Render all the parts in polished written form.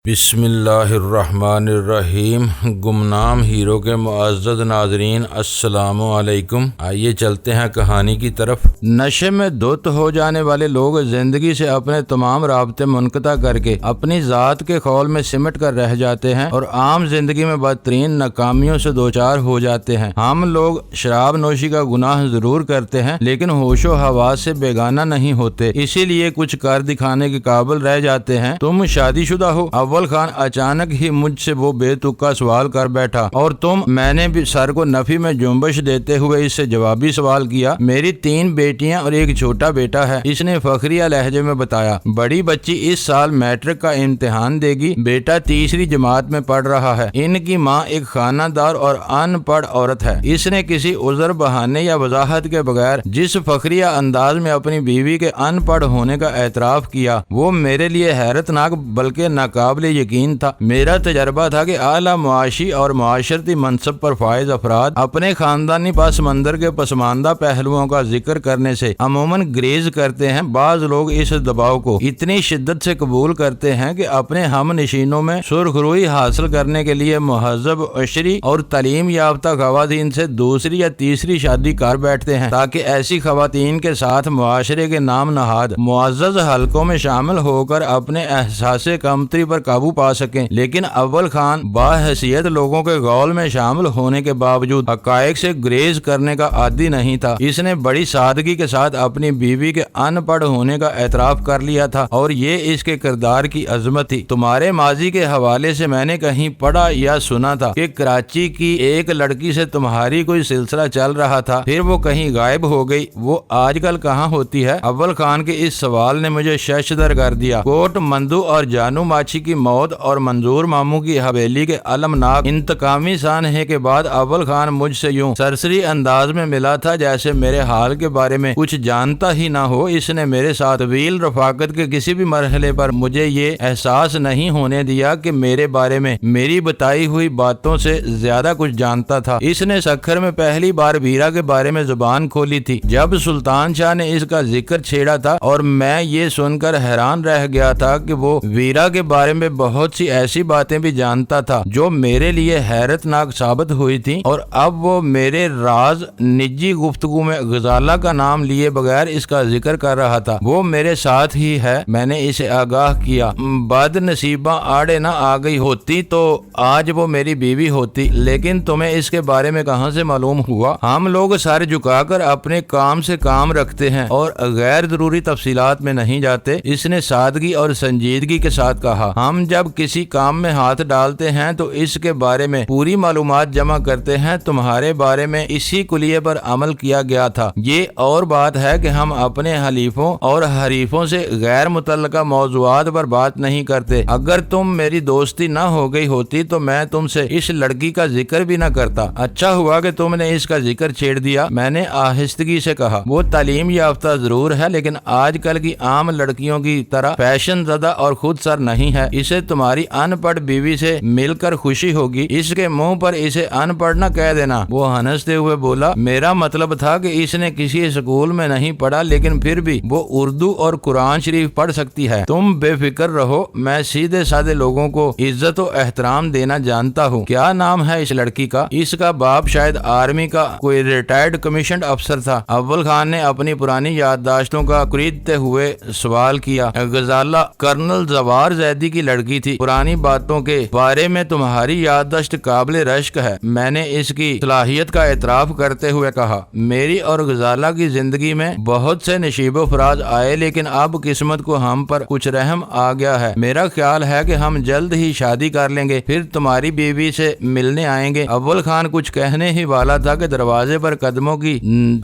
بسم اللہ الرحمن الرحیم۔ گمنام ہیرو کے معزز ناظرین السلام علیکم۔ آئیے چلتے ہیں کہانی کی طرف۔ نشے میں دھت ہو جانے والے لوگ زندگی سے اپنے تمام رابطے منقطع کر کے اپنی ذات کے خول میں سمٹ کر رہ جاتے ہیں اور عام زندگی میں بدترین ناکامیوں سے دوچار ہو جاتے ہیں۔ ہم لوگ شراب نوشی کا گناہ ضرور کرتے ہیں لیکن ہوش و حواس سے بیگانہ نہیں ہوتے، اسی لیے کچھ کر دکھانے کے قابل رہ جاتے ہیں۔ تم شادی شدہ ہو؟ اول خان اچانک ہی مجھ سے وہ بے تکا سوال کر بیٹھا۔ اور تم؟ میں نے بھی سر کو نفی میں جنبش دیتے ہوئے اس سے جوابی سوال کیا۔ میری 3 بیٹیاں اور ایک چھوٹا بیٹا ہے، اس نے فخریہ لہجے میں بتایا۔ بڑی بچی اس سال میٹرک کا امتحان دے گی، بیٹا تیسری جماعت میں پڑھ رہا ہے۔ ان کی ماں ایک خانہ دار اور ان پڑھ عورت ہے۔ اس نے کسی عذر بہانے یا وضاحت کے بغیر جس فخریہ انداز میں اپنی بیوی کے ان پڑھ ہونے کا اعتراف کیا وہ میرے لیے حیرت ناک بلکہ ناقابل یقین تھا۔ میرا تجربہ تھا کہ اعلیٰ معاشی اور معاشرتی منصب پر فائز افراد اپنے خاندانی پس منظر کے پسماندہ پہلوؤں کا ذکر کرنے سے عموماً گریز کرتے ہیں۔ بعض لوگ اس دباؤ کو اتنی شدت سے قبول کرتے ہیں کہ اپنے ہم نشینوں میں سرخ روئی حاصل کرنے کے لیے مہذب عشری اور تعلیم یافتہ خواتین سے دوسری یا تیسری شادی کر بیٹھتے ہیں تاکہ ایسی خواتین کے ساتھ معاشرے کے نام نہاد معزز حلقوں میں شامل ہو کر اپنے احساس کمتری پر قابو پا سکیں۔ لیکن اول خان باحیثیت لوگوں کے غول میں شامل ہونے کے باوجود حقائق سے گریز کرنے کا عادی نہیں تھا۔ اس نے بڑی سادگی کے ساتھ اپنی بیوی کے ان پڑھ ہونے کا اعتراف کر لیا تھا اور یہ اس کے کردار کی عظمت تھی۔ تمہارے ماضی کے حوالے سے میں نے کہیں پڑھا یا سنا تھا کہ کراچی کی ایک لڑکی سے تمہاری کوئی سلسلہ چل رہا تھا، پھر وہ کہیں غائب ہو گئی، وہ آج کل کہاں ہوتی ہے؟ اول خان کے اس سوال نے مجھے ششدر کر دیا۔ کوٹ مندو اور جانو ماچھی کی موت اور منظور ماموں کی حویلی کے المناک انتقامی سانحے کے بعد اول خان مجھ سے یوں سرسری انداز میں ملا تھا جیسے میرے حال کے بارے میں کچھ جانتا ہی نہ ہو۔ اس نے میرے ساتھ طویل رفاقت کے کسی بھی مرحلے پر مجھے یہ احساس نہیں ہونے دیا کہ میرے بارے میں میری بتائی ہوئی باتوں سے زیادہ کچھ جانتا تھا۔ اس نے سکھر میں پہلی بار ویرا کے بارے میں زبان کھولی تھی جب سلطان شاہ نے اس کا ذکر چھیڑا تھا، اور میں یہ سن کر حیران رہ گیا تھا کہ وہ ویرا کے بارے میں بہت سی ایسی باتیں بھی جانتا تھا جو میرے لیے حیرت ناک ثابت ہوئی تھی، اور اب وہ میرے راز نجی گفتگو میں غزالہ کا نام لیے بغیر اس کا ذکر کر رہا تھا۔ وہ میرے ساتھ ہی ہے، میں نے اسے آگاہ کیا۔ بد نصیباں آڑے نہ آ گئی ہوتی تو آج وہ میری بیوی ہوتی، لیکن تمہیں اس کے بارے میں کہاں سے معلوم ہوا؟ ہم لوگ سر جھکا کر اپنے کام سے کام رکھتے ہیں اور غیر ضروری تفصیلات میں نہیں جاتے، اس نے سادگی اور سنجیدگی کے ساتھ کہا۔ ہم جب کسی کام میں ہاتھ ڈالتے ہیں تو اس کے بارے میں پوری معلومات جمع کرتے ہیں۔ تمہارے بارے میں اسی کلیے پر عمل کیا گیا تھا۔ یہ اور بات ہے کہ ہم اپنے حلیفوں اور حریفوں سے غیر متعلقہ موضوعات پر بات نہیں کرتے۔ اگر تم میری دوستی نہ ہو گئی ہوتی تو میں تم سے اس لڑکی کا ذکر بھی نہ کرتا۔ اچھا ہوا کہ تم نے اس کا ذکر چھیڑ دیا، میں نے آہستگی سے کہا۔ وہ تعلیم یافتہ ضرور ہے لیکن آج کل کی عام لڑکیوں کی طرح فیشن زدہ اور خود سر نہیں ہے۔ اسے تمہاری ان پڑھ بیوی سے مل کر خوشی ہوگی، اس کے منہ پر اسے ان پڑھ نہ کہہ دینا۔ وہ ہنستے ہوئے بولا، میرا مطلب تھا کہ اس نے کسی اسکول میں نہیں پڑھا لیکن پھر بھی وہ اردو اور قرآن شریف پڑھ سکتی ہے۔ تم بے فکر رہو، میں سیدھے سادے لوگوں کو عزت و احترام دینا جانتا ہوں۔ کیا نام ہے اس لڑکی کا؟ اس کا باپ شاید آرمی کا کوئی ریٹائرڈ کمیشنڈ افسر تھا۔ اول خان نے اپنی پرانی یادداشتوں کا خریدتے ہوئے سوال کیا۔ غزالہ کرنل زوار زیدی کی لڑکی تھی۔ پرانی باتوں کے بارے میں تمہاری یادداشت قابل رشک ہے، میں نے اس کی صلاحیت کا اعتراف کرتے ہوئے کہا۔ میری اور غزالہ کی زندگی میں بہت سے نشیب و فراز آئے لیکن اب قسمت کو ہم پر کچھ رحم آ گیا ہے۔ میرا خیال ہے کہ ہم جلد ہی شادی کر لیں گے، پھر تمہاری بیوی سے ملنے آئیں گے۔ اول خان کچھ کہنے ہی والا تھا کہ دروازے پر قدموں کی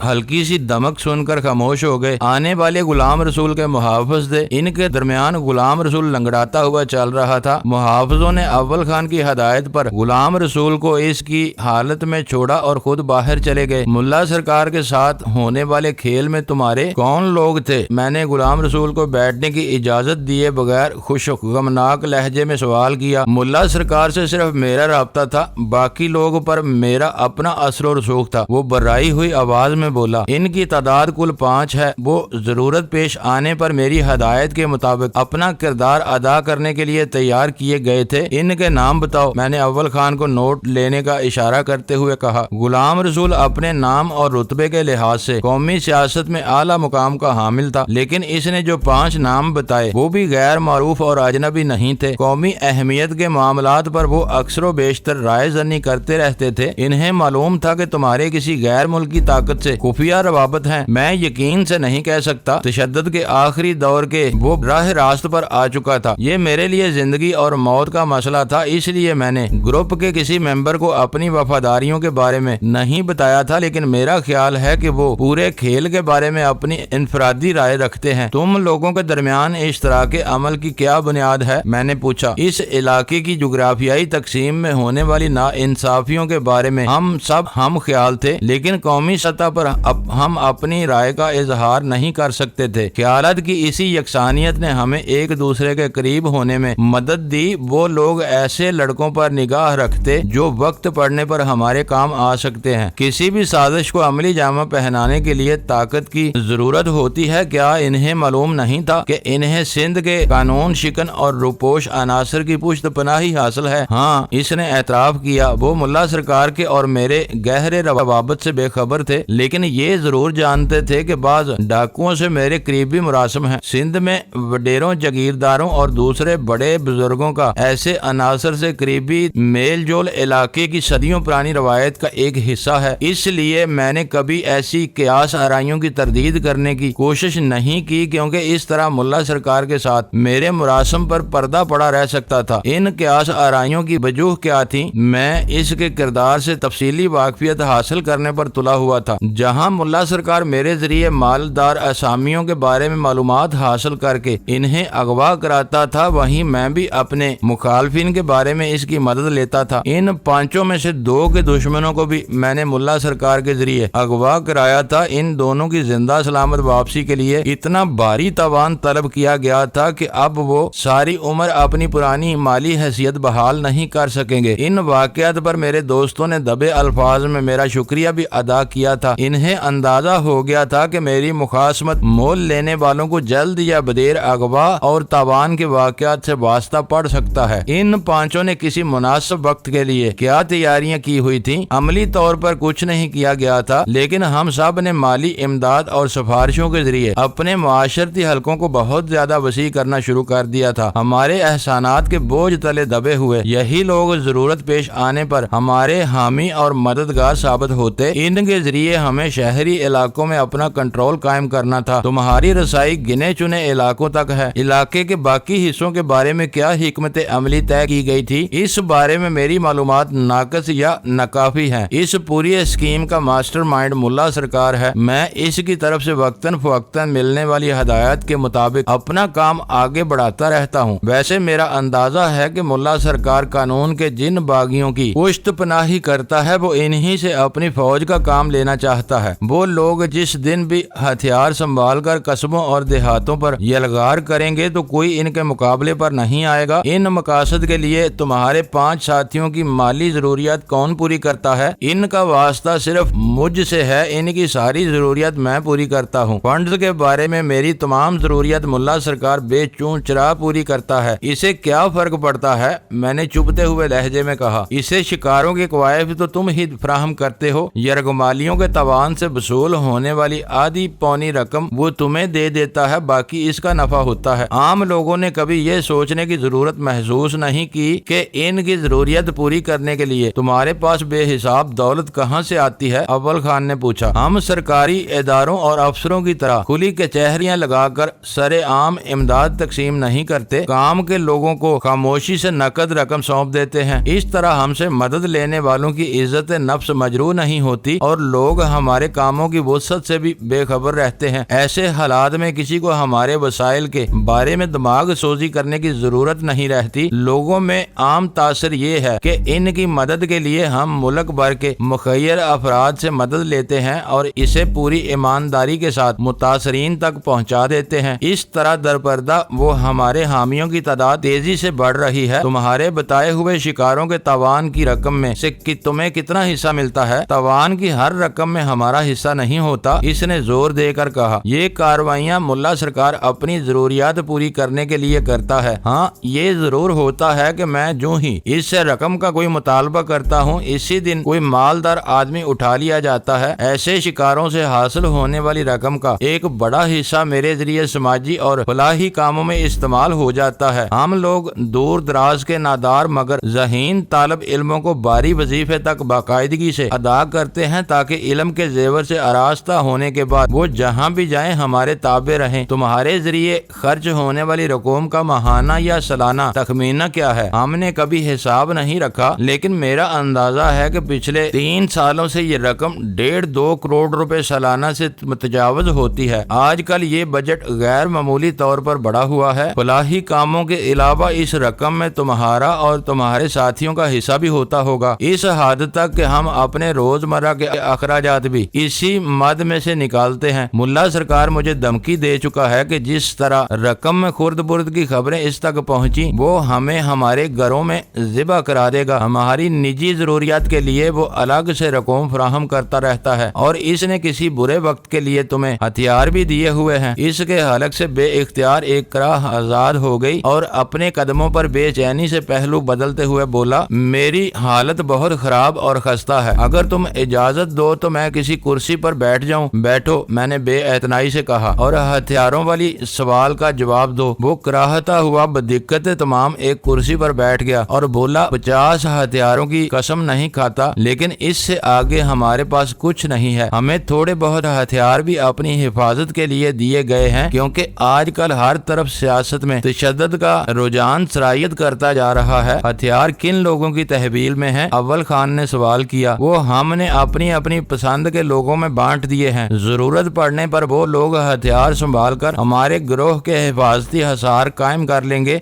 ہلکی سی دمک سن کر خاموش ہو گئے۔ آنے والے غلام رسول کے محافظ تھے، ان کے درمیان غلام رسول لنگڑاتا ہوا چل رہا تھا۔ محافظوں نے اول خان کی ہدایت پر غلام رسول کو اس کی حالت میں چھوڑا اور خود باہر چلے گئے۔ ملا سرکار کے ساتھ ہونے والے کھیل میں تمہارے کون لوگ تھے؟ میں نے غلام رسول کو بیٹھنے کی اجازت دیے بغیر خشک غمناک لہجے میں سوال کیا۔ ملا سرکار سے صرف میرا رابطہ تھا، باقی لوگ پر میرا اپنا اثر و رسوخ تھا۔ وہ برائی ہوئی آواز میں بولا۔ ان کی تعداد کل 5 ہے۔ وہ ضرورت پیش آنے پر میری ہدایت کے مطابق اپنا کردار ادا کرنے کے لیے تیار کیے گئے تھے، ان کے نام بتاؤ۔ میں نے اول خان کو نوٹ لینے کا اشارہ کرتے ہوئے کہا۔ غلام رسول اپنے نام اور رتبے کے لحاظ سے قومی سیاست میں اعلیٰ مقام کا حامل تھا، لیکن اس نے جو 5 نام بتائے وہ بھی غیر معروف اور اجنبی نہیں تھے۔ قومی اہمیت کے معاملات پر وہ اکثر و بیشتر رائے زنی کرتے رہتے تھے۔ انہیں معلوم تھا کہ تمہارے کسی غیر ملکی طاقت سے خفیہ روابط ہیں۔ میں یقین سے نہیں کہہ سکتا، تشدد کے آخری دور کے وہ راہ راست پر آ چکا تھا۔ یہ میرے لیے زندگی اور موت کا مسئلہ تھا، اس لیے میں نے گروپ کے کسی ممبر کو اپنی وفاداریوں کے بارے میں نہیں بتایا تھا، لیکن میرا خیال ہے کہ وہ پورے کھیل کے بارے میں اپنی انفرادی رائے رکھتے ہیں۔ تم لوگوں کے درمیان اشتراک عمل کی کیا بنیاد ہے؟ میں نے پوچھا۔ اس علاقے کی جغرافیائی تقسیم میں ہونے والی ناانصافیوں کے بارے میں ہم سب ہم خیال تھے، لیکن قومی سطح پر ہم اپنی رائے کا اظہار نہیں کر سکتے تھے۔ خیالات کی اسی یکسانیت نے ہمیں ایک دوسرے کے قریب ہونے میں مدد دی۔ وہ لوگ ایسے لڑکوں پر نگاہ رکھتے جو وقت پڑنے پر ہمارے کام آ سکتے ہیں۔ کسی بھی سازش کو عملی جامہ پہنانے کے لیے طاقت کی ضرورت ہوتی ہے۔ کیا انہیں معلوم نہیں تھا کہ انہیں سندھ کے قانون شکن اور روپوش عناصر کی پشت پناہی حاصل ہے؟ ہاں، اس نے اعتراف کیا۔ وہ ملا سرکار کے اور میرے گہرے روابط سے بے خبر تھے، لیکن یہ ضرور جانتے تھے کہ بعض ڈاکوؤں سے میرے قریبی مراسم ہیں۔ سندھ میں وڈیروں، جاگیرداروں اور دوسرے بڑے بزرگوں کا ایسے عناصر سے قریبی میل جول علاقے کی صدیوں پرانی روایت کا ایک حصہ ہے۔ اس لیے میں نے کبھی ایسی قیاس آرائیوں کی تردید کرنے کی کوشش نہیں کی، کیونکہ اس طرح ملا سرکار کے ساتھ میرے مراسم پر پردہ پڑا رہ سکتا تھا۔ ان قیاس آرائیوں کی وجوہ کیا تھی؟ میں اس کے کردار سے تفصیلی واقفیت حاصل کرنے پر تلا ہوا تھا۔ جہاں ملا سرکار میرے ذریعے مالدار اسامیوں کے بارے میں معلومات حاصل کر کے انہیں اغوا کراتا تھا، وہیں میں بھی اپنے مخالفین کے بارے میں اس کی مدد لیتا تھا۔ ان 5 میں سے 2 کے دشمنوں کو بھی میں نے ملا سرکار کے ذریعے اغوا کرایا تھا۔ ان دونوں کی زندہ سلامت واپسی کے لیے اتنا بھاری تاوان طلب کیا گیا تھا کہ اب وہ ساری عمر اپنی پرانی مالی حیثیت بحال نہیں کر سکیں گے۔ ان واقعات پر میرے دوستوں نے دبے الفاظ میں میرا شکریہ بھی ادا کیا تھا۔ انہیں اندازہ ہو گیا تھا کہ میری مخاصمت مول لینے والوں کو جلد یا بدیر اغوا اور تاوان کے واقعات سے واسطہ پڑ سکتا ہے۔ ان 5 نے کسی مناسب وقت کے لیے کیا تیاریاں کی ہوئی تھیں؟ عملی طور پر کچھ نہیں کیا گیا تھا، لیکن ہم سب نے مالی امداد اور سفارشوں کے ذریعے اپنے معاشرتی حلقوں کو بہت زیادہ وسیع کرنا شروع کر دیا تھا۔ ہمارے احسانات کے بوجھ تلے دبے ہوئے یہی لوگ ضرورت پیش آنے پر ہمارے حامی اور مددگار ثابت ہوتے۔ ان کے ذریعے ہمیں شہری علاقوں میں اپنا کنٹرول قائم کرنا تھا۔ تمہاری رسائی گنے چنے علاقوں تک ہے۔ علاقے کے باقی حصوں کے بارے میں کیا حکمت عملی طے کی گئی تھی؟ اس بارے میں میری معلومات ناقص یا ناکافی ہیں۔ اس پوری اسکیم کا ماسٹر مائنڈ ملا سرکار ہے۔ میں اس کی طرف سے وقتاً فوقتاً ملنے والی ہدایات کے مطابق اپنا کام آگے بڑھاتا رہتا ہوں۔ ویسے میرا اندازہ ہے کہ ملا سرکار قانون کے جن باغیوں کی پشت پناہی کرتا ہے وہ انہی سے اپنی فوج کا کام لینا چاہتا ہے۔ وہ لوگ جس دن بھی ہتھیار سنبھال کر قصبوں اور دیہاتوں پر یلغار کریں گے تو کوئی ان کے مقابلے پر نہیں آئے گا۔ ان مقاصد کے لیے تمہارے 5 ساتھیوں کی مالی ضروریات کون پوری کرتا ہے؟ ان کا واسطہ صرف مجھ سے ہے، ان کی ساری ضروریات میں پوری کرتا ہوں۔ فنڈز کے بارے میں میری تمام ضروریات ملا سرکار بے چون چرا پوری کرتا ہے۔ اسے کیا فرق پڑتا ہے؟ میں نے چپتے ہوئے لہجے میں کہا۔ اسے شکاروں کے کوائف تو تم ہی فراہم کرتے ہو، یرغمالیوں کے تاوان سے وصول ہونے والی آدھی پونی رقم وہ تمہیں دے دیتا ہے، باقی اس کا نفع ہوتا ہے۔ عام لوگوں نے کبھی یہ سوچنے کی ضرورت محسوس نہیں کی کہ ان کی ضروریات پوری کرنے کے لیے تمہارے پاس بے حساب دولت کہاں سے آتی ہے؟ اول خان نے پوچھا۔ ہم سرکاری اداروں اور افسروں کی طرح کھلی کچہریاں لگا کر سرے عام امداد تقسیم نہیں کرتے، کام کے لوگوں کو خاموشی سے نقد رقم سونپ دیتے ہیں۔ اس طرح ہم سے مدد لینے والوں کی عزت نفس مجروح نہیں ہوتی اور لوگ ہمارے کاموں کی وسعت سے بھی بے خبر رہتے ہیں۔ ایسے حالات میں کسی کو ہمارے وسائل کے بارے میں دماغ سوزی کرنے کی ضرورت نہیں رہتی۔ لوگوں میں عام تاثر یہ ہے کہ ان کی مدد کے لیے ہم ملک بھر کے مخیر افراد سے مدد لیتے ہیں اور اسے پوری ایمانداری کے ساتھ متاثرین تک پہنچا دیتے ہیں۔ اس طرح درپردہ وہ ہمارے حامیوں کی تعداد تیزی سے بڑھ رہی ہے۔ تمہارے بتائے ہوئے شکاروں کے تاوان کی رقم میں سے تمہیں کتنا حصہ ملتا ہے؟ تاوان کی ہر رقم میں ہمارا حصہ نہیں ہوتا، اس نے زور دے کر کہا۔ یہ کاروائیاں ملا سرکار اپنی ضروریات پوری کرنے کے لیے کرتا ہے، ہاں یہ ضرور ہوتا ہے کہ میں جو ہی اس سے رقم کا کوئی مطالبہ کرتا ہوں اسی دن کوئی مالدار آدمی اٹھا لیا جاتا ہے۔ ایسے شکاروں سے حاصل ہونے والی رقم کا ایک بڑا حصہ میرے ذریعے سماجی اور فلاحی کاموں میں استعمال ہو جاتا ہے۔ ہم لوگ دور دراز کے نادار مگر ذہین طالب علموں کو باری وظیفے تک باقاعدگی سے ادا کرتے ہیں تاکہ علم کے زیور سے آراستہ ہونے کے بعد وہ جہاں بھی جائیں ہمارے تابع رہیں۔ تمہارے ذریعے خرچ ہونے والی رقوم کا ماہانہ یا سالانہ تخمینہ کیا ہے؟ ہم نے کبھی حساب نہیں رکھا، لیکن میرا اندازہ ہے کہ پچھلے 3 سالوں سے یہ رقم 1.5-2 کروڑ روپے سالانہ سے متجاوز ہوتی ہے۔ آج کل یہ بجٹ غیر معمولی طور پر بڑھا ہوا ہے۔ فلاحی کاموں کے علاوہ اس رقم میں تمہارا اور تمہارے ساتھیوں کا حصہ بھی ہوتا ہوگا، اس حد تک کہ ہم اپنے روزمرہ کے اخراجات بھی اسی مد میں سے نکالتے ہیں۔ ملا سرکار مجھے دھمکی دے چکا ہے کہ جس طرح رقم میں خرد برد کی خبریں اس تک پہنچی وہ ہمیں ہمارے گھروں میں ذبح کرا دے گا۔ ہماری نجی ضروریات کے لیے وہ الگ سے رقوم فراہم کرتا رہتا ہے اور اس نے کسی برے وقت کے لیے تمہیں ہتھیار بھی دیے ہوئے ہیں۔ اس کے حلق سے بے اختیار ایک راہ آزاد ہو گئی اور اپنے قدموں پر بے چینی سے پہلو بدلتے ہوئے بولا، میری حالت بہت خراب اور خستہ ہے، اگر تم اجازت دو تو میں کسی کرسی پر بیٹھ جاؤں۔ بیٹھو، میں نے بے اعتنائی سے کہا، اور ہتھیاروں والی سوال کا جواب دو۔ وہ کراہتا ہوا بدقت تمام ایک کرسی پر بیٹھ گیا اور بولا، 50 ہتھیاروں کی قسم نہیں کھاتا، لیکن اس سے آگے ہمارے پاس کچھ نہیں ہے۔ ہمیں تھوڑے بہت ہتھیار بھی اپنی حفاظت کے لیے دیے گئے ہیں کیونکہ آج کل ہر طرف سیاست میں تشدد کا رجحان سرایت کرتا جا رہا ہے۔ ہتھیار کن لوگوں کی تحویل میں ہیں؟ اول خان نے سوال کیا۔ وہ ہم نے اپنی اپنی پسند کے لوگوں میں بانٹ دیے ہیں۔ ضرورت پڑنے پر وہ لوگ ہتھیار سنبھال کر ہمارے گروہ کے حفاظتی حصار قائم کر لیں گے۔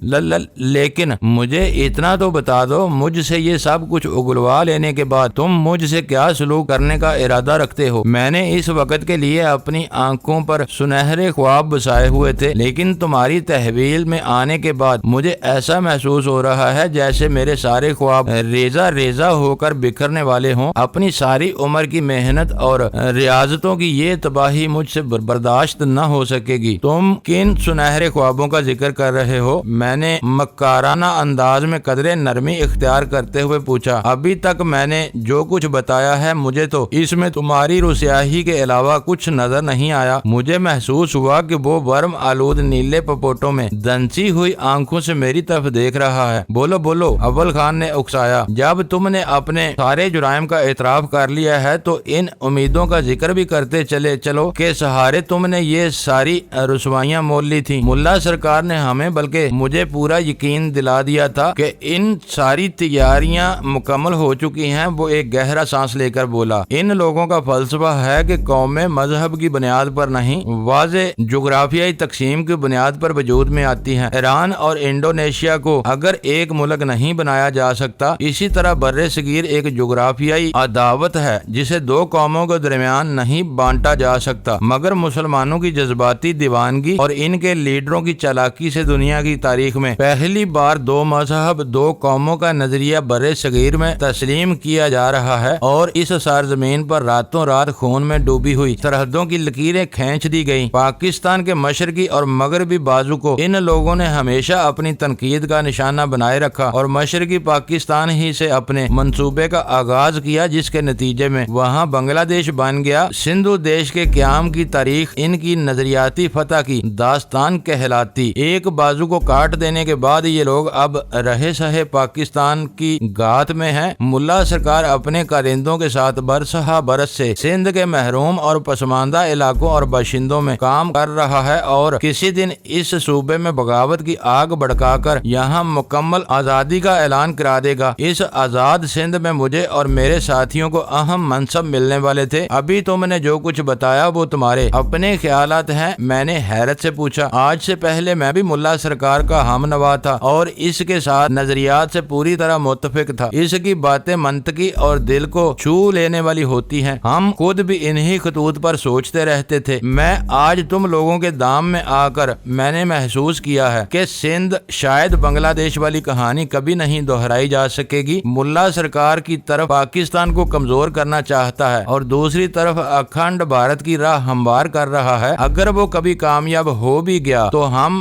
لیکن مجھے اتنا تو بتا دو، مجھ سے یہ سب کچھ اگلوا لینے کے بعد تم مجھ سے کیا سلوک کرنے کا ارادہ رکھتے ہو؟ میں نے اس وقت کے لیے اپنی آنکھوں پر سنہرے خواب بسائے ہوئے تھے، لیکن تمہاری تحویل میں آنے کے بعد مجھے ایسا محسوس ہو رہا ہے جیسے میرے سارے خواب ریزہ ریزہ ہو کر بکھرنے والے ہوں۔ اپنی ساری عمر کی محنت اور ریاضتوں کی یہ تباہی مجھ سے برداشت نہ ہو سکے گی۔ تم کن سنہرے خوابوں کا ذکر کر رہے ہو؟ میں نے مکارانہ انداز میں قدرے نرمی اختیار کرتے ہوئے پوچھا۔ ابھی تک میں نے جو کچھ بتایا ہے مجھے تو اس میں تمہاری رسیاہی کے علاوہ کچھ نظر نہیں آیا۔ مجھے محسوس ہوا کہ وہ ورم آلود نیلے پپوٹوں میں دنسی ہوئی آنکھوں سے میری طرف دیکھ رہا ہے۔ بولو بولو، اول خان نے اکسایا۔ جب تم نے اپنے سارے جرائم کا اعتراف کر لیا ہے تو ان امیدوں کا ذکر بھی کرتے چلو کہ سہارے تم نے یہ ساری رسوائیاں مول لی تھی۔ ملا سرکار نے ہمیں بلکہ مجھے پورا یقین دلا دیا تھا کہ ان ساری تیاریاں مکمل ہو چکی ہیں۔ وہ ایک گہرا سانس لے کر بولا، ان لوگوں کا فلسفہ ہے کہ قومیں مذہب کی بنیاد پر نہیں، واضح جغرافیائی تقسیم کی بنیاد پر وجود میں آتی ہیں۔ ایران اور انڈونیشیا کو اگر ایک ملک نہیں بنایا جا سکتا، اسی طرح بر صغیر ایک جغرافیائی عداوت ہے جسے 2 قوموں کے درمیان نہیں بانٹا جا سکتا، مگر مسلمانوں کی جذباتی دیوانگی اور ان کے لیڈروں کی چالاکی سے دنیا کی تاریخ میں پہلی بار 2 مذہب 2 قوموں کا نظریہ بر صغیر میں تسلیم کیا جا رہا ہے، اور اس سرزمین پر راتوں رات خون میں ڈوبی ہوئی سرحدوں کی لکیریں کھینچ دی گئیں۔ پاکستان کے مشرقی اور مغربی بازو کو ان لوگوں نے ہمیشہ اپنی تنقید کا نشانہ بنائے رکھا اور مشرقی پاکستان ہی سے اپنے منصوبے کا آغاز کیا، جس کے نتیجے میں وہاں بنگلہ دیش بن گیا۔ سندھو دیش کے قیام کی تاریخ ان کی نظریاتی فتح کی داستان کہلاتی۔ ایک بازو کو کاٹ دینے کے بعد یہ لوگ اب رہے سہے پاکستان کی گات میں ہیں۔ ملا سرکار اپنے کارندوں کے ساتھ برسہ برس سے سندھ کے محروم اور پسماندہ علاقوں اور باشندوں میں کام کر رہا ہے اور کسی دن اس صوبے میں بغاوت کی آگ بھڑکا کر یہاں مکمل آزادی کا اعلان کرا دے گا۔ اس آزاد سندھ میں مجھے اور میرے ساتھیوں کو اہم منصب ملنے والے تھے۔ ابھی تم نے جو کچھ بتایا وہ تمہارے اپنے خیالات ہیں؟ میں نے حیرت سے پوچھا۔ آج سے پہلے میں بھی ملا سرکار کا ہم نوا تھا اور اس کے ساتھ نظریات سے پوری طرح متفق تھا۔ اس کی باتیں منطقی اور دل کو چھو لینے والی ہوتی ہیں۔ ہم خود بھی انہی خطوط پر سوچتے رہتے تھے۔ میں آج تم لوگوں کے دام میں آ کر میں نے محسوس کیا ہے کہ سندھ شاید بنگلہ دیش والی کہانی کبھی نہیں دہرائی جا سکے گی۔ ملا سرکار کی طرف پاکستان کو کمزور کرنا چاہتا ہے اور دوسری طرف اکھنڈ بھارت کی راہ ہموار کر رہا ہے۔ اگر وہ کبھی کامیاب ہو بھی گیا تو ہم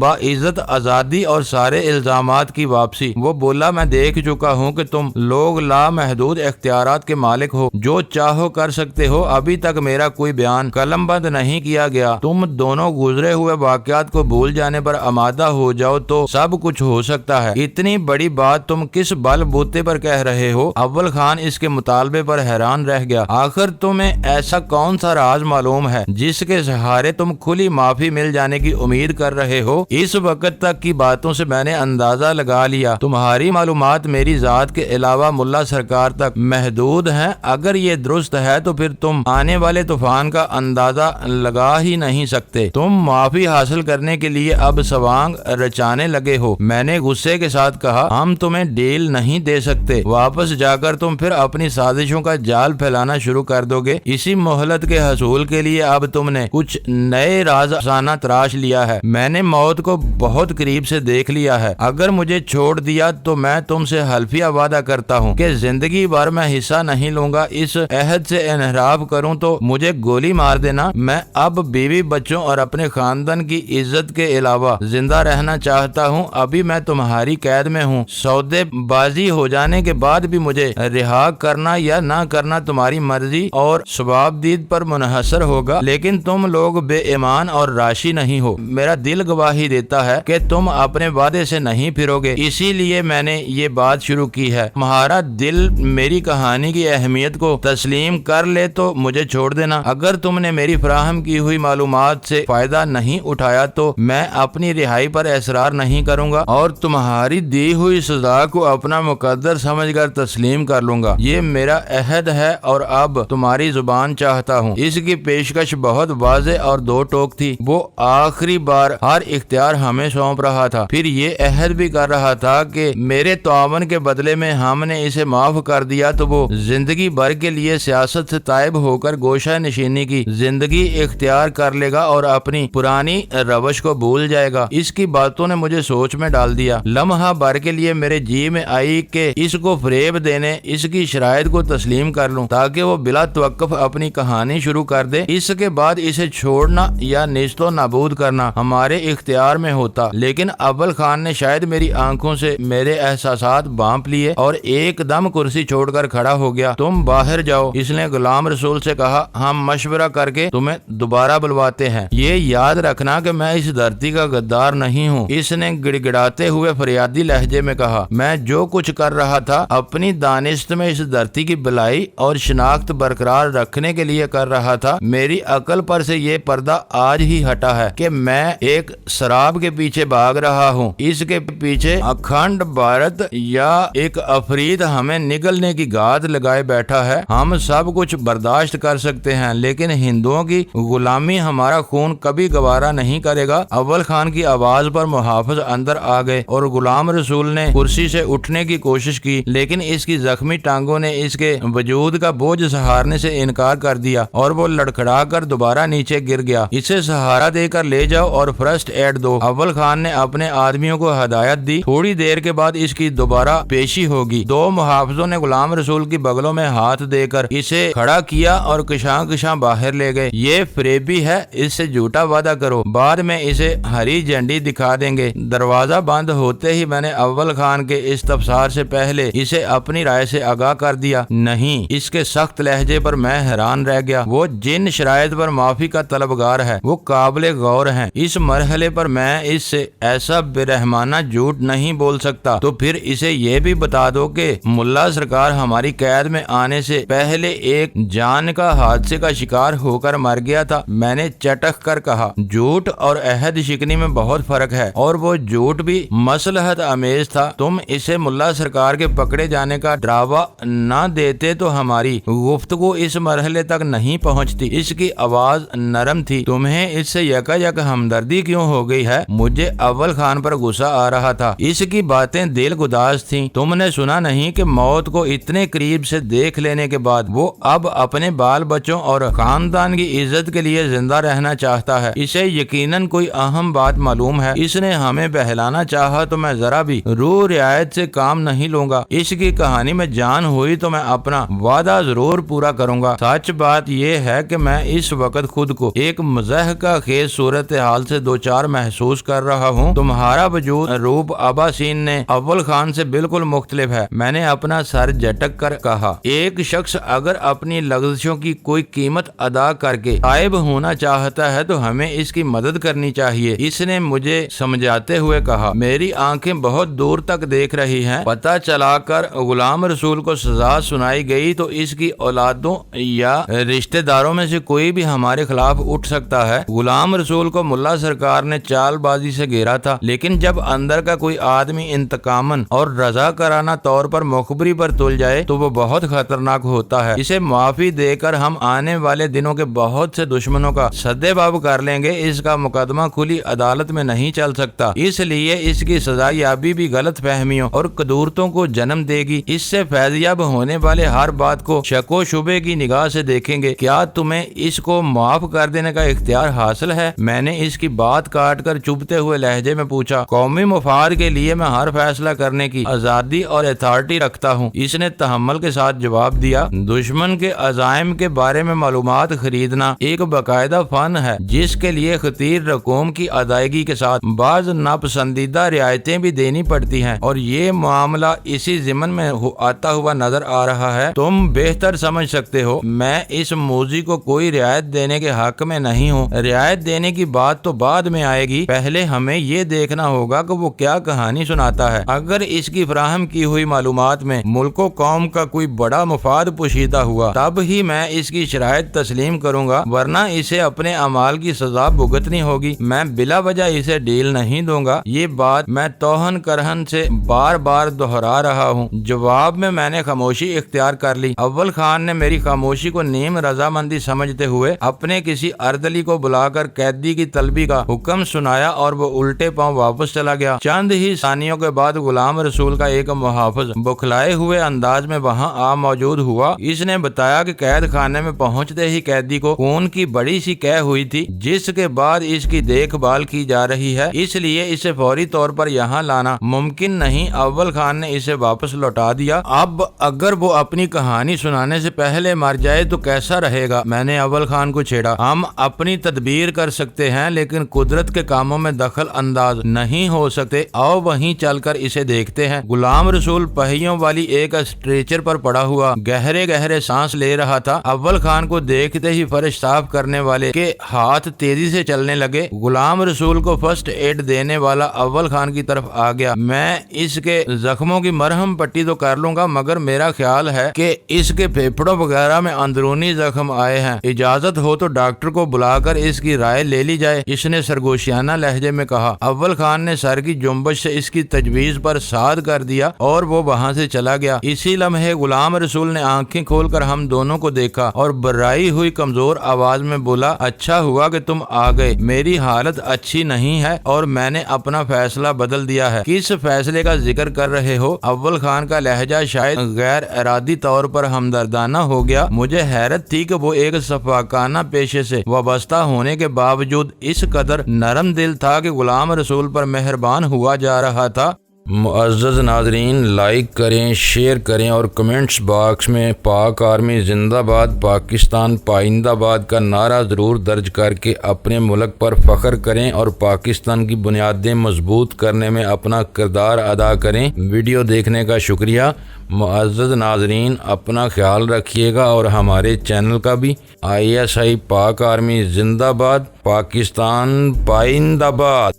باعزت آزادی اور سارے الزامات کی واپسی۔ وہ بولا میں دیکھ چکا ہوں کہ تم لوگ لامحدود اختیارات کے مالک ہو، جو چاہو کر سکتے ہو، ابھی تک میرا کوئی بیان قلم بند نہیں کیا گیا۔ تم دونوں گزرے ہوئے واقعات کو بھول جانے پر آمادہ ہو جاؤ تو سب کچھ ہو سکتا ہے۔ اتنی بڑی بات تم کس بل بوتے پر کہہ رہے ہو؟ اول خان اس کے مطالبے پر حیران رہ گیا۔ آخر تمہیں ایسا کون سا راز معلوم ہے جس کے سہارے تم کھلی معافی مل جانے کی امید کر رہے ہو؟ اس وقت تک کی باتوں سے میں نے اندازہ لگا لیا تمہاری معلومات میری ذات کے علاوہ ملا سرکار تک محدود ہیں۔ اگر یہ درست ہے تو پھر تم آنے والے طوفان کا اندازہ لگا ہی نہیں سکتے۔ تم معافی حاصل کرنے کے لیے اب سوانگ رچانے لگے ہو۔ میں نے غصے کے ساتھ کہا، ہم تمہیں ڈیل نہیں دے سکتے۔ واپس جا کر تم پھر اپنی سازشوں کا جال پھیلانا شروع کر دو گے۔ اسی مہلت کے حصول کے لیے اب تم نے کچھ نئے راز افسانہ تراش لیا ہے۔ میں نے موت کو بہت قریب سے دیکھ لیا ہے۔ اگر مجھے چھوڑ دیا تو میں تم سے حلفیہ وعدہ کرتا ہوں کہ زندگی بھر میں حصہ نہیں لوں گا۔ اس عہد سے انحراف کروں تو مجھے گولی مار دینا۔ میں اب بیوی بچوں اور اپنے خاندان کی عزت کے علاوہ زندہ رہنا چاہتا ہوں۔ ابھی میں تمہاری قید میں ہوں۔ سودے بازی ہو جانے کے بعد بھی مجھے رہا کرنا یا نہ کرنا تمہاری مرضی اور ثوابدید پر منحصر ہوگا، لیکن تم لوگ بے ایمان اور راشی نہیں ہو۔ میرا دل گواہی دیتا ہے کہ تم اپنے وعدے سے نہیں پھرو گے، اسی لیے میں نے یہ بات شروع کی ہے۔ تمہارا دل میری کہانی کی اہمیت کو تسلیم کر لے تو مجھے چھوڑ دینا۔ اگر تم نے میری فراہم کی ہوئی معلومات سے فائدہ نہیں اٹھایا تو میں اپنی رہائی پر اصرار نہیں کروں گا اور تمہاری دی ہوئی سزا کو اپنا مقدر سمجھ کر تسلیم کر لوں گا۔ یہ میرا عہد ہے اور اب تمہاری زبان چاہتا ہوں۔ اس کی پیشکش بہت واضح اور دو ٹوک تھی۔ وہ آخری بار ہر اختیار ہمیں سونپ رہا تھا، پھر یہ عہد بھی کر رہا تھا کہ میرے تعاون کے بدلے میں ہم نے اسے معاف کر دیا تو وہ زندگی بھر کے لیے سیاست سے تائب ہو کر گوشہ نشینی کی زندگی اختیار کر لے گا اور اپنی پرانی روش کو بھول جائے گا۔ اس کی باتوں نے مجھے سوچ میں ڈال دیا۔ لمحہ بھر کے لیے میرے جی میں آئی کہ اس کو فریب دینے، اس کی شرائط کو تسلیم کر لوں تاکہ وہ بلا توقف اپنی کہانی شروع کر دے۔ اس کے بعد اسے چھوڑنا یا نیست و نابود کرنا ہمارے اختیار میں ہوتا، لیکن اول خان نے شاید میری آنکھوں سے میرے احساسات بانپ لیے اور ایک دم کرسی چھوڑ کر کھڑا ہو گیا۔ تم باہر جاؤ، اس نے غلام رسول سے کہا، ہم مشورہ کر کے تمہیں دوبارہ بلواتے ہیں۔ یہ یاد رکھنا کہ میں اس دھرتی کا غدار نہیں ہوں، اس نے گڑ گڑاتے ہوئے فریادی لہجے میں کہا۔ میں جو کچھ کر رہا تھا اپنی دانست میں اس دھرتی کی بلائی اور شناخت برقرار رکھنے کے لیے کر رہا تھا۔ میری عقل پر سے یہ پردہ آج ہی ہٹا ہے کہ میں ایک سراب کے پیچھے بھاگ رہا ہوں۔ اس کے پیچھے اکھنڈ بھارت یا ایک افرید ہمیں نگلنے کی گاد لگائے بیٹھا ہے۔ ہم سب کچھ برداشت کر سکتے ہیں، لیکن ہندوؤں کی غلامی ہمارا خون کبھی گوارا نہیں کرے گا۔ اول خان کی آواز پر محافظ اندر آ گئے اور غلام رسول نے کرسی سے اٹھنے کی کوشش کی، لیکن اس کی زخمی ٹانگوں نے اس کے وجود کا بوجھ سہارنے سے انکار کر دیا اور وہ لڑکھڑا کر دوبارہ نیچے گر گیا۔ اسے سہارا دے کر لے جاؤ اور فرسٹ ایڈ دو۔ اول خان نے اپنے آدمیوں کو ہدایت دی۔ تھوڑی دیر کے بعد اس کی دوبارہ پیشی ہوگی۔ دو محافظوں نے غلام رسول کی بغلوں میں ہاتھ دے کر اسے کھڑا کیا اور کشاں کشاں باہر لے گئے۔ یہ فریبی ہے، اس سے جھوٹا وعدہ کرو، بعد میں اسے ہری جھنڈی دکھا دیں گے۔ دروازہ بند ہوتے ہی میں نے اول خان کے استفسار سے پہلے اسے اپنی رائے سے آگاہ کر دیا۔ نہیں، اس کے سخت لہجے پر میں حیران رہ گیا۔ وہ جن شرائط پر معافی کا طلبگار ہے وہ قابل غور ہیں۔ اس مرحلے پر میں اس سے ایسا برحمانہ جھوٹ نہیں بول سکتا۔ تو پھر اسے یہ بھی بتا دو کہ ملا سرکار ہماری قید میں آنے سے پہلے ایک جان کا حادثے کا شکار ہو کر مر گیا تھا۔ میں نے چٹک کر کہا، جھوٹ اور عہد شکنی میں بہت فرق ہے، اور وہ جھوٹ بھی مصلحت آمیز تھا۔ تم اسے ملا سرکار کے پکڑے جانے کا ڈراوا نہ دیتے تو ہماری گفتگو اس مرحلے تک نہیں پہنچتی۔ اس کی آواز نرم تھی۔ تمہیں اس سے یکا یک ہمدردی کیوں ہو گئی ہے؟ مجھے اول خان پر غصہ آ رہا تھا۔ اس کی باتیں دل گداز تھیں۔ تم نے سنا نہیں کہ موت کو اتنے قریب سے دیکھ لینے کے بعد وہ اب اپنے بال بچوں اور خاندان کی عزت کے لیے زندہ رہنا چاہتا ہے۔ اسے یقیناً کوئی اہم بات معلوم ہے۔ اس نے ہمیں بہلانا چاہا تو میں ذرا بھی روح رعایت سے کام نہیں لوں گا۔ اس کی کہانی میں جان ہوئی تو میں اپنا وعدہ ضرور پورا کروں گا۔ سچ بات یہ ہے کہ میں اس وقت خود کو ایک مضحکہ خیز صورتحال سے دوچار محسوس کر رہا ہوں تمہارا وجود روپ اباسین نے اول خان سے بالکل مختلف ہے۔ میں نے اپنا سر جھٹک کر کہا، ایک شخص اگر اپنی لغزشوں کی کوئی قیمت ادا کر کے غائب ہونا چاہتا ہے تو ہمیں اس کی مدد کرنی چاہیے۔ اس نے مجھے سمجھاتے ہوئے کہا، میری آنکھیں بہت دور تک دیکھ رہی ہیں، پتہ چلا کر غلام رسول کو سزا سنائی گئی تو اس کی اولادوں یا رشتہ داروں میں سے کوئی بھی ہمارے خلاف اٹھ سکتا ہے۔ غلام رسول کو ملا سرکار نے چال بازی سے گھیرا تھا، لیکن جب اندر کا کوئی آدمی انتقاماً اور رضا کرانہ طور پر مخبری پر تل جائے تو وہ بہت خطرناک ہوتا ہے۔ اسے معافی دے کر ہم آنے والے دنوں کے بہت سے دشمنوں کا سدے باب کر لیں گے۔ اس کا مقدمہ کھلی عدالت میں نہیں چل سکتا، اس لیے اس کی سزا یابی بھی غلط فہمیوں اور قدورتوں کو جنم دے گی۔ اس سے فیضیاب ہونے والے ہر بات کو شک و شبے کی نگاہ سے دیکھیں گے۔ کیا تمہیں اس کو معاف کر دینے کا اختیار حاصل ہے؟ میں نے اس کی بات کاٹ کر چبھتے ہوئے لہجے میں پوچھا۔ قومی مفاد کے لیے میں ہر فیصلہ کرنے کی آزادی اور اتھارٹی رکھتا ہوں، اس نے تحمل کے ساتھ جواب دیا۔ دشمن کے عزائم کے بارے میں معلومات خریدنا ایک باقاعدہ فن ہے جس کے لیے خطیر رقوم کی ادائیگی کے ساتھ بعض ناپسندیدہ رعایتیں بھی دینی پڑتی ہیں، اور یہ معاملہ اسی ضمن میں آتا ہوا نظر آ رہا ہے۔ تم بہتر سمجھ سکتے ہو میں اس موذی کو کوئی رعایت دینے کے حق میں نہیں ہوں۔ رعایت دینے کی بات تو بعد میں آئے گی، پہلے ہمیں یہ دیکھنا ہوگا کہ وہ کیا کہانی سناتا ہے۔ اگر اس کی فراہم کی ہوئی معلومات میں ملک و قوم کا کوئی بڑا مفاد پوشیدہ ہوا تب ہی میں اس کی شرائط تسلیم کروں گا، ورنہ اسے اپنے اعمال کی سزا بھگتنی ہوگی۔ میں بلا وجہ اسے ڈیل نہیں دوں گا، یہ بات میں توہن کرہن سے بار بار دہرا رہا ہوں۔ جواب میں نے خاموشی اختیار کر لی۔ اول خان نے میری خاموشی کو نیم رضامندی سمجھتے ہوئے اپنے کسی اردلی کو بلا کر قیدی کی طلبی کا حکم سنایا اور وہ الٹے پاؤں واپس چلا گیا۔ چند ہی ثانیوں کے بعد غلام رسول کا ایک محافظ بکھلائے ہوئے انداز میں وہاں آ موجود ہوا۔ اس نے بتایا کہ قید خانے میں پہنچتے ہی قیدی کو خون کی بڑی سی قے ہوئی تھی جس کے بعد اس کی دیکھ بھال کی جا رہی ہے، اس لیے اسے فوری طور پر یہاں لانا ممکن نہیں۔ اول خان نے اسے واپس لوٹا دیا۔ اب اگر وہ اپنی کہانی سنانے سے پہلے مر جائے تو کیسا رہے گا؟ میں نے اول خان کو چھیڑا۔ ہم اپنی تدبیر کر سکتے ہیں لیکن قدرت کے کاموں میں دخل انداز نہیں ہو سکتے۔ آؤ وہیں چل کر اسے دیکھتے ہیں۔ غلام رسول پہیوں والی ایک اسٹریچر پر پڑا ہوا گہرے گہرے سانس لے رہا تھا۔ اول خان کو دیکھتے ہی فرش صاف کرنے والے کے ہاتھ تیزی سے چلنے لگے۔ غلام رسول کو فرسٹ ایڈ دینے والا اول خان کی طرف آ گیا۔ میں اس کے زخموں کی مرہم پٹی تو کر لوں گا مگر میرا خیال ہے کہ اس کے پھیپھڑوں وغیرہ میں اندرونی زخم آئے ہیں، اجازت ہو تو ڈاکٹر کو بلا کر اس کی رائے لے لی جائے، اس نے سرگوشیانہ لہجے میں کہا۔ اول خان نے سر کی جنبش سے اس کی تجویز پر ساد کر دیا اور وہ وہاں سے چلا گیا۔ اسی لمحے غلام رسول نے آنکھیں کھول کر ہم دونوں کو دیکھا اور برائی ہوئی کمزور آواز میں بولا، اچھا ہوا کہ تم آ گئے، میری حالت اچھی نہیں ہے اور میں نے اپنا فیصلہ بدل دیا ہے۔ کس فیصلے کا ذکر کر رہے ہو؟ اول خان کا لہجہ شاید غیر ارادی طور پر ہمدردانہ ہو گیا۔ مجھے حیرت تھی کہ وہ ایک شفاقانہ پیشے سے وابستہ ہونے کے باوجود اس قدر نرم دل تھا کہ غلام رسول پر مہربان ہوا جا رہا تھا۔ معزز ناظرین، لائک کریں، شیئر کریں اور کمنٹس باکس میں پاک آرمی زندہ باد، پاکستان پائندہ باد کا نعرہ ضرور درج کر کے اپنے ملک پر فخر کریں اور پاکستان کی بنیادیں مضبوط کرنے میں اپنا کردار ادا کریں۔ ویڈیو دیکھنے کا شکریہ۔ معزز ناظرین، اپنا خیال رکھیے گا اور ہمارے چینل کا بھی۔ ISI پاک آرمی زندہ باد، پاکستان پائندہ باد۔